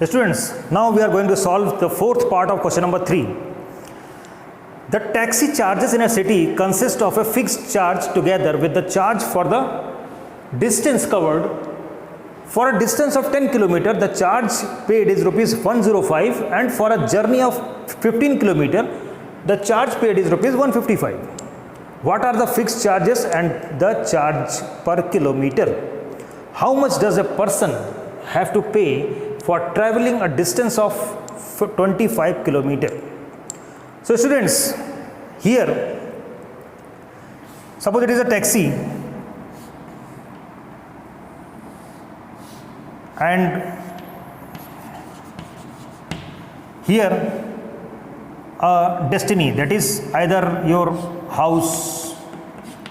Students, now we are going to solve the fourth part of question number 3. The taxi charges in a city consist of a fixed charge together with the charge for the distance covered. For a distance of 10 km, the charge paid is rupees 105, and for a journey of 15 km, the charge paid is rupees 155. What are the fixed charges and the charge per kilometer? How much does a person have to pay for traveling a distance of 25 km? So students, here suppose it is a taxi and here a destiny, that is either your house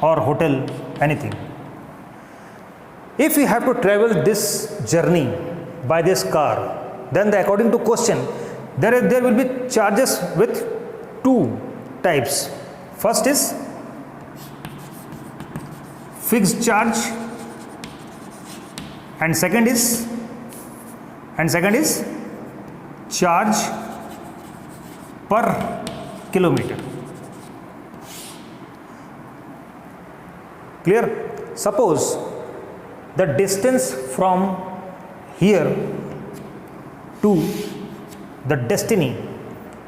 or hotel, anything. If you have to travel this journey by this car, then according to question, there will be charges with two types. First is fixed charge, and second is charge per kilometer. Clear? Suppose the distance from here to the destiny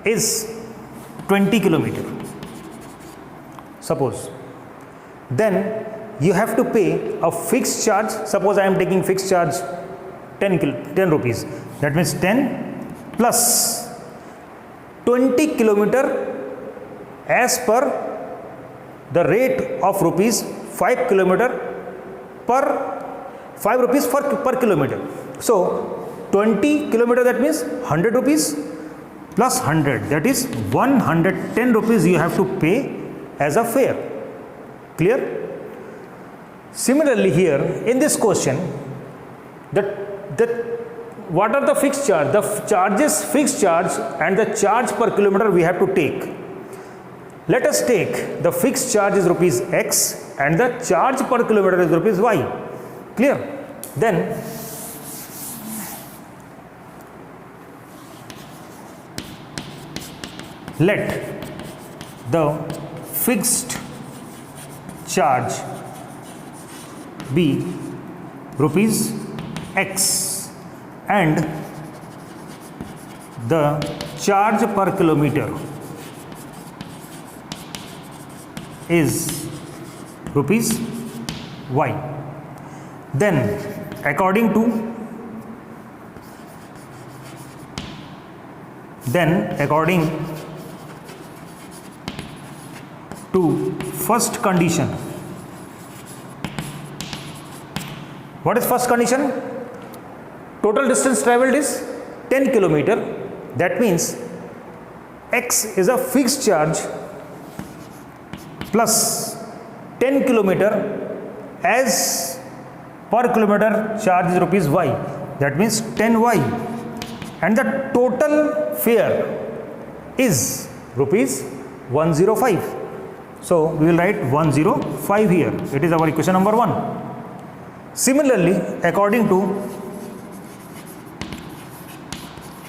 is 20 km. Suppose, then you have to pay a fixed charge. Suppose I am taking fixed charge 10 rupees. That means 10 plus 20 km as per the rate of rupees 5 km per 5 rupees per kilometer. So 20 km, that means 100 rupees plus 100, that is 110 rupees you have to pay as a fare. Clear? Similarly, here in this question, what are the fixed charge? The charges, fixed charge and the charge per kilometer we have to take. Let us take the fixed charge is rupees X and the charge per kilometer is rupees Y. Clear? Then let the fixed charge be rupees X and the charge per kilometer is rupees Y. Then according to first condition. What is first condition? Total distance travelled is 10 km. That means X is a fixed charge plus 10 km as per kilometer charge is rupees Y. That means 10Y. And the total fare is rupees 105. So we will write 105 here. It is our equation number 1. Similarly, according to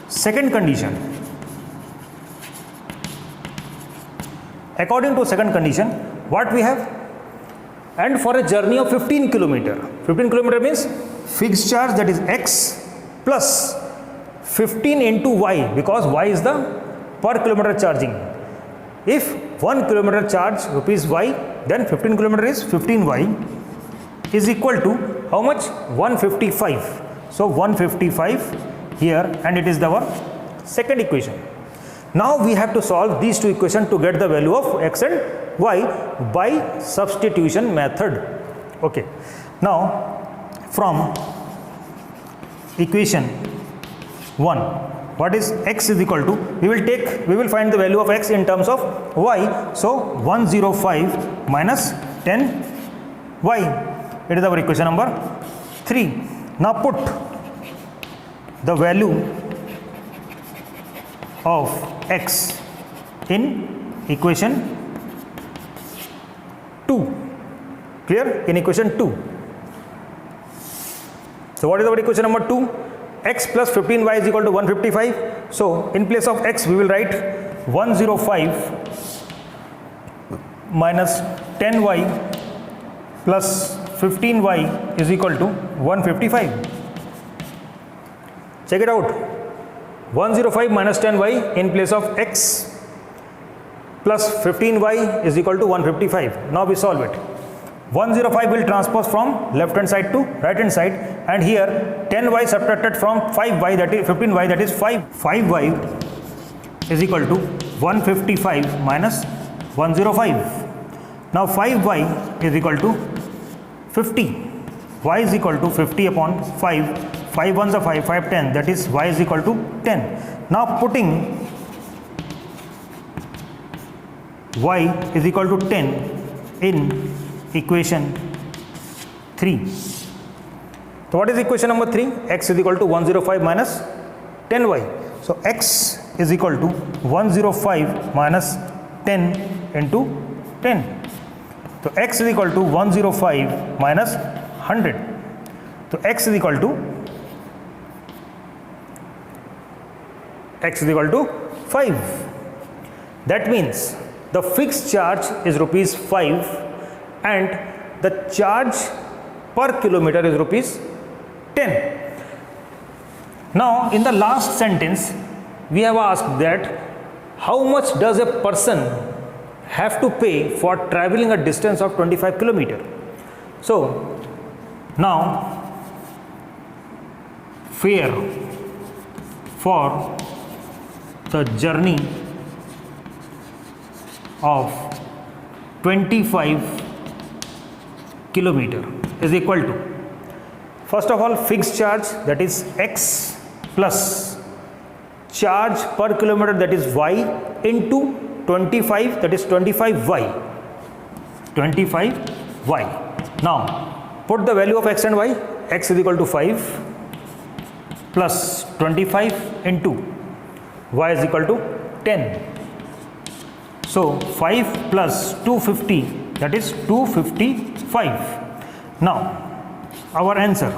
second condition, what we have? And for a journey of 15 km means fixed charge, that is X plus 15 into Y, because Y is the per kilometer charging. If 1 km charge rupees Y, then 15 km is 15Y is equal to how much? 155. So 155 here, and it is our second equation. Now we have to solve these two equations to get the value of X and Y by substitution method. Okay. Now from equation 1, what is X is equal to, we will find the value of X in terms of Y. So 105 minus 10Y. It is our equation number 3. Now put the value of X in equation 2. Clear? In equation 2. So what is our equation number 2? x plus 15y is equal to 155. So in place of x we will write 105 minus 10y plus 15y is equal to 155. Check it out. 105 minus 10y in place of x plus 15y is equal to 155. Now we solve it. 105 will transpose from left hand side to right hand side, and here 10y subtracted from 5y, that is 15y, that is 5y is equal to 155 minus 105. Now 5y is equal to 50. Y is equal to 50 upon 5. 5 ones are 5, 5 10, that is y is equal to 10. Now putting y is equal to 10 in equation 3. So what is equation number 3? X is equal to 105 minus 10y. So x is equal to 105 minus 10 into 10. So x is equal to 105 minus 100. So x is equal to 5. That means the fixed charge is rupees 5 and the charge per kilometer is rupees 10. Now in the last sentence we have asked that how much does a person have to pay for traveling a distance of 25 kilometer. So now fare for the journey of 25 kilometer is equal to, first of all, fixed charge, that is x, plus charge per kilometer, that is y, into 25, that is 25y. Now put the value of x and y. X is equal to 5 plus 25 into y is equal to 10. So 5 plus 250, that is 255. Now our answer,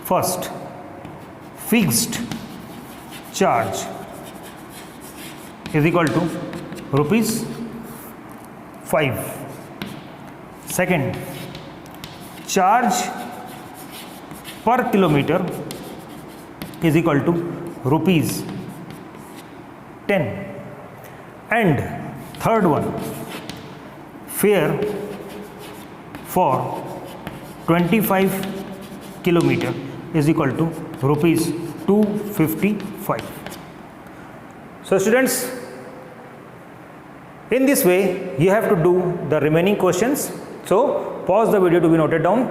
first, fixed charge is equal to rupees 5. Second, charge per kilometer is equal to rupees 10. And third one, fare for 25 kilometer is equal to rupees 255. So students, in this way you have to do the remaining questions. So pause the video to be noted down.